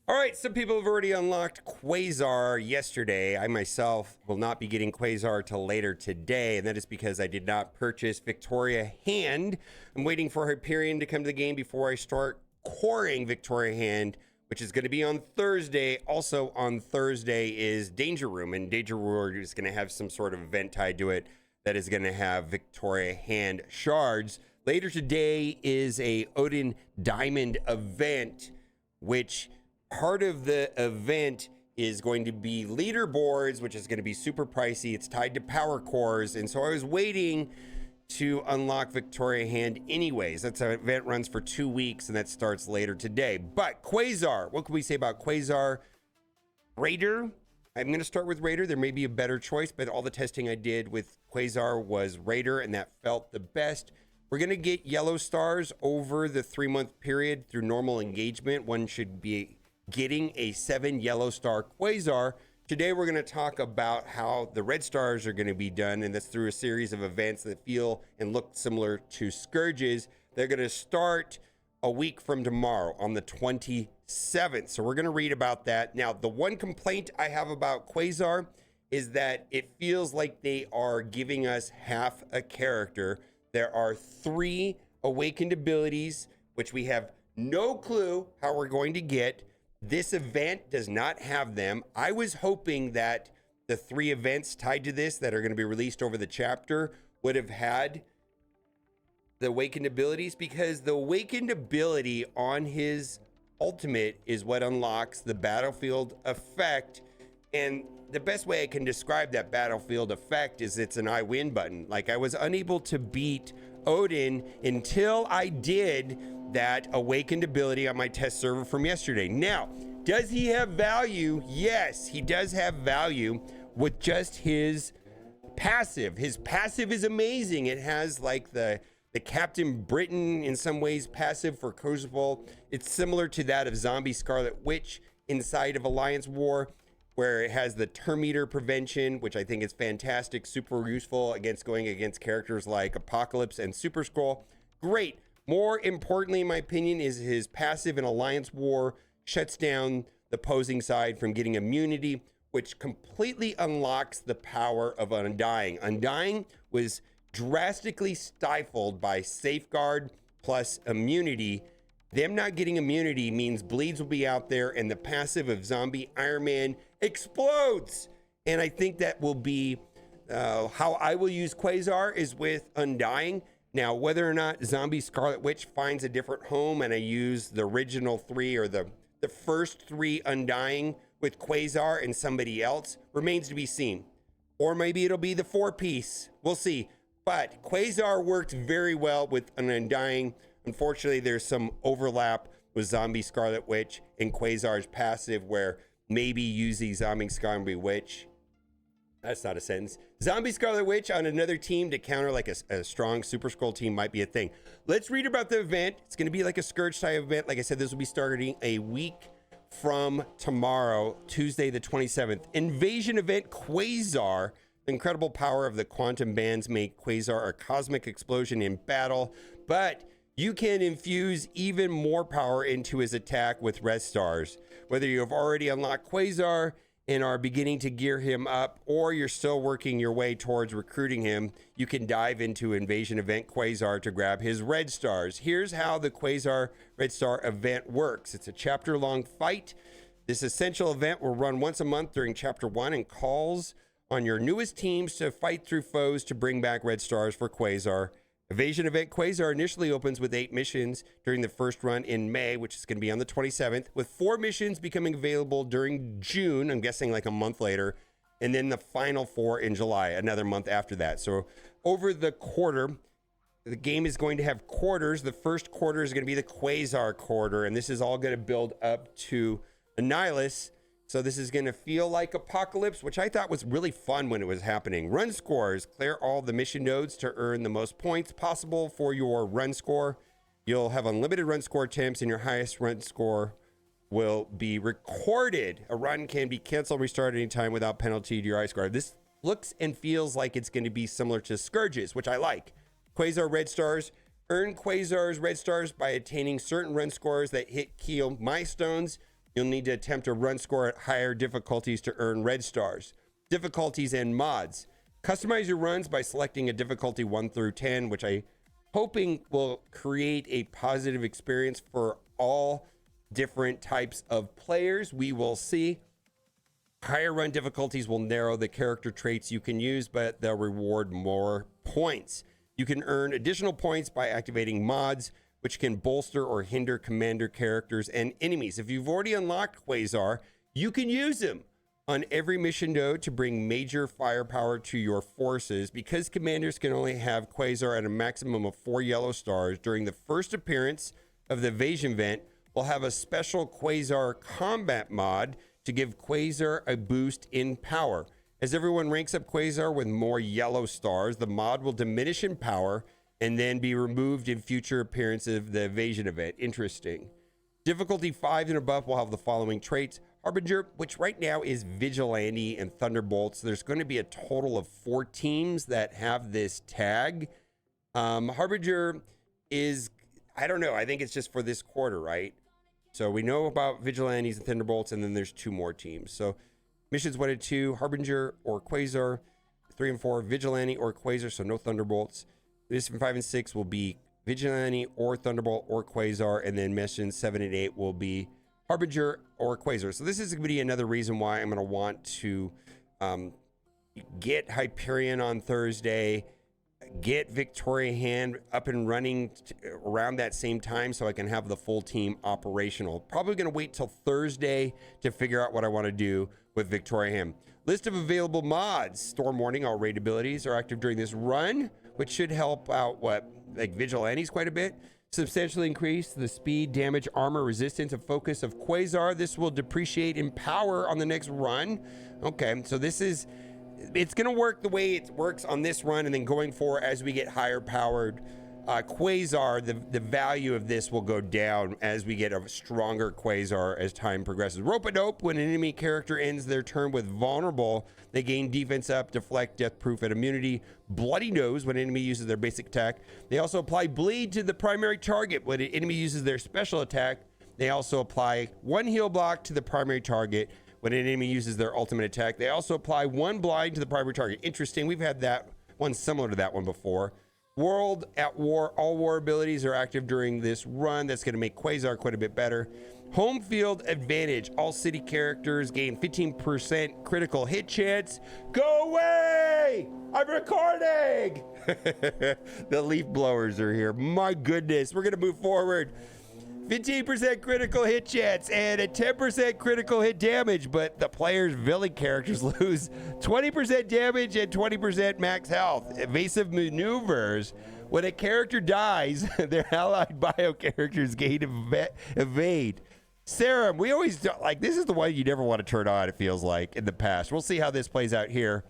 All right, some people have already unlocked Quasar yesterday. I myself will not be getting Quasar till later today, and that is because I did not purchase Victoria Hand. I'm waiting for Hyperion to come to the game before I start coring Victoria Hand, which is going to be on Thursday. Also on Thursday is Danger Room, and Danger Room is going to have some sort of event tied to it that is going to have Victoria Hand shards. Later today is a Odin Diamond event, which part of the event is going to be leaderboards, which is going to be super pricey. It's tied to power cores. And so I was waiting to unlock Victoria Hand anyways. That's an event runs for 2 weeks and that starts later today. But Quasar, what can we say about Quasar? Raider. I'm going to start with Raider. There may be a better choice, but all the testing I did with Quasar was Raider and that felt the best. We're going to get yellow stars over the 3-month period through normal engagement. One should be getting a 7 yellow star Quasar. Today we're going to talk about how the red stars are going to be done, and that's through a series of events that feel and look similar to Scourges. They're going to start a week from tomorrow on the 27th. So we're going to read about that. Now, the one complaint I have about Quasar is that it feels like they are giving us half a character. There are 3 awakened abilities, which we have no clue how we're going to get. This event does not have them. I was hoping that the 3 events tied to this that are going to be released over the chapter would have had the awakened abilities, because the awakened ability on his ultimate is what unlocks the battlefield effect. And the best way I can describe that battlefield effect is it's an I win button. Like, I was unable to beat Odin until I did that awakened ability on my test server from yesterday. Now, does he have value? Yes, he does have value with just his passive. His passive is amazing. It has like the Captain Britain in some ways passive for Crucible. It's similar to that of Zombie Scarlet Witch inside of Alliance War, where it has the term meter prevention, which I think is fantastic, super useful going against characters like Apocalypse and Super Skrull. Great. More importantly, in my opinion, is his passive in Alliance War shuts down the opposing side from getting immunity, which completely unlocks the power of Undying. Undying was drastically stifled by Safeguard plus immunity. Them not getting immunity means bleeds will be out there and the passive of Zombie Iron Man explodes. And I think that will be how I will use Quasar is with Undying. Now, whether or not Zombie Scarlet Witch finds a different home and I use the original 3 or the first 3 Undying with Quasar and somebody else remains to be seen. Or maybe it'll be the 4-piece. We'll see. But Quasar worked very well with an Undying. Unfortunately, there's some overlap with Zombie Scarlet Witch and Quasar's passive, where maybe using Zombie Scarlet Witch, that's not a sentence, Zombie Scarlet Witch on another team to counter like a strong Super Skrull team might be a thing. Let's read about the event. It's going to be like a Scourge type event. Like I said, this will be starting a week from tomorrow, Tuesday the 27th. Invasion event Quasar. The incredible power of the quantum bands make Quasar a cosmic explosion in battle, but you can infuse even more power into his attack with red stars. Whether you have already unlocked Quasar and are beginning to gear him up, or you're still working your way towards recruiting him, you can dive into Invasion Event Quasar to grab his red stars. Here's how the Quasar Red Star event works. It's a chapter-long fight. This essential event will run once a month during Chapter 1 and calls on your newest teams to fight through foes to bring back red stars for Quasar. Invasion Event Quasar initially opens with 8 missions during the first run in May, which is going to be on the 27th, with 4 missions becoming available during June, I'm guessing like a month later, and then the final 4 in July, another month after that. So over the quarter, the game is going to have quarters. The first quarter is going to be the Quasar quarter, and this is all going to build up to Annihilus. So this is going to feel like Apocalypse, which I thought was really fun when it was happening. Run scores. Clear all the mission nodes to earn the most points possible for your run score. You'll have unlimited run score attempts, and your highest run score will be recorded. A run can be canceled, restarted anytime without penalty to your ice guard. This looks and feels like it's going to be similar to Scourges, which I like. Quasar Red Stars. Earn Quasar's Red Stars by attaining certain run scores that hit key milestones. You'll need to attempt a run score at higher difficulties to earn red stars. Difficulties and mods. Customize your runs by selecting a difficulty 1 through 10, which I hoping will create a positive experience for all different types of players. We will see. Higher run difficulties will narrow the character traits you can use, but they'll reward more points. You can earn additional points by activating mods, which can bolster or hinder commander characters and enemies. If you've already unlocked Quasar, you can use them on every mission node to bring major firepower to your forces. Because commanders can only have Quasar at a maximum of 4 yellow stars during the first appearance of the evasion event, we'll have a special Quasar combat mod to give Quasar a boost in power. As everyone ranks up Quasar with more yellow stars, the mod will diminish in power and then be removed in future appearances of the evasion event. Interesting. Difficulty 5 and above will have the following traits. Harbinger, which right now is Vigilante and Thunderbolts. There's going to be a total of 4 teams that have this tag. Harbinger is, I don't know, I think it's just for this quarter, right? So we know about Vigilantes and Thunderbolts, and then there's 2 more teams. So missions 1 and 2, Harbinger or Quasar. 3 and 4, Vigilante or Quasar, so no Thunderbolts. Mission 5 and 6 will be Vigilante or Thunderbolt or Quasar, and then missions 7 and 8 will be Harbinger or Quasar. So this is going to be another reason why I'm going to want to get Hyperion on Thursday, get Victoria Hand up and running around that same time so I can have the full team operational. Probably going to wait till Thursday to figure out what I want to do with Victoria Hand. List of available mods. Storm Warning, all raid abilities are active during this run, which should help out like Vigilantes quite a bit. Substantially increase the speed, damage, armor, resistance, and focus of Quasar. This will depreciate in power on the next run. Okay, so it's going to work the way it works on this run, and then going forward as we get higher powered Quasar, the value of this will go down as we get a stronger Quasar as time progresses. Rope-a-dope, when an enemy character ends their turn with vulnerable, they gain defense up, deflect, death proof, and immunity. Bloody nose, when an enemy uses their basic attack. They also apply bleed to the primary target. When an enemy uses their special attack, they also apply 1 heal block to the primary target. When an enemy uses their ultimate attack, they also apply 1 blind to the primary target. Interesting, we've had that one similar to that one before. World at War, all war abilities are active during this run. That's going to make Quasar quite a bit better. Home field advantage, all city characters gain 15% critical hit chance. Go away, I'm recording. The leaf blowers are here. My goodness, we're going to move forward. 15% critical hit chance and a 10% critical hit damage, but the player's villain characters lose 20% damage and 20% max health. Evasive maneuvers. When a character dies, their allied bio characters gain evade. Serum, we always do, like, this is the one you never want to turn on, it feels like, in the past. We'll see how this plays out here.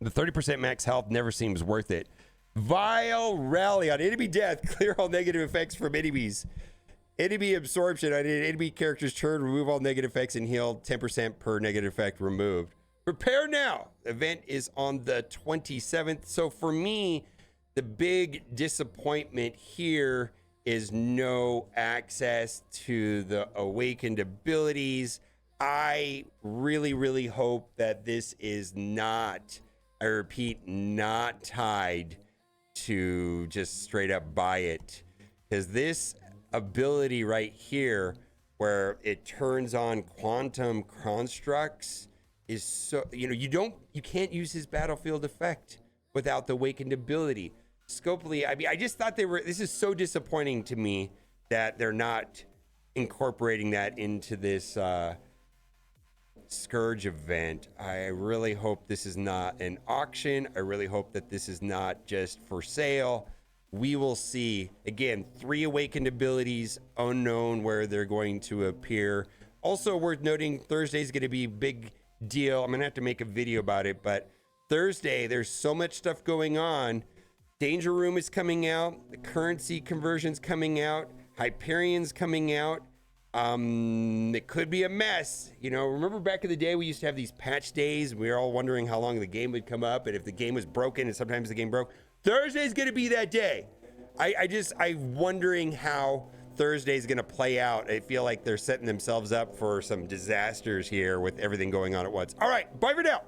The 30% max health never seems worth it. Vile rally on enemy death. Clear all negative effects from enemies. Enemy absorption. I did enemy character's turn, remove all negative effects and heal 10% per negative effect removed. Prepare now. Event is on the 27th. So for me, the big disappointment here is no access to the awakened abilities. I really, really hope that this is not, I repeat, not tied to just straight up buy it. Because this ability right here where it turns on quantum constructs is so, you can't use his battlefield effect without the awakened ability. Scopely, I mean, I just thought this is so disappointing to me that they're not incorporating that into this Scourge event. I really hope this is not an auction. I really hope that this is not just for sale. We will see. Again, 3 awakened abilities, unknown where they're going to appear. Also worth noting, Thursday's going to be a big deal. I'm going to have to make a video about it, but Thursday, there's so much stuff going on. Danger Room is coming out. The currency conversion's coming out. Hyperion's coming out. It could be a mess. Remember back in the day, we used to have these patch days. We were all wondering how long the game would come up and if the game was broken, and sometimes the game broke. Thursday's going to be that day. I'm wondering how Thursday is going to play out. I feel like they're setting themselves up for some disasters here with everything going on at once. All right, bye for now.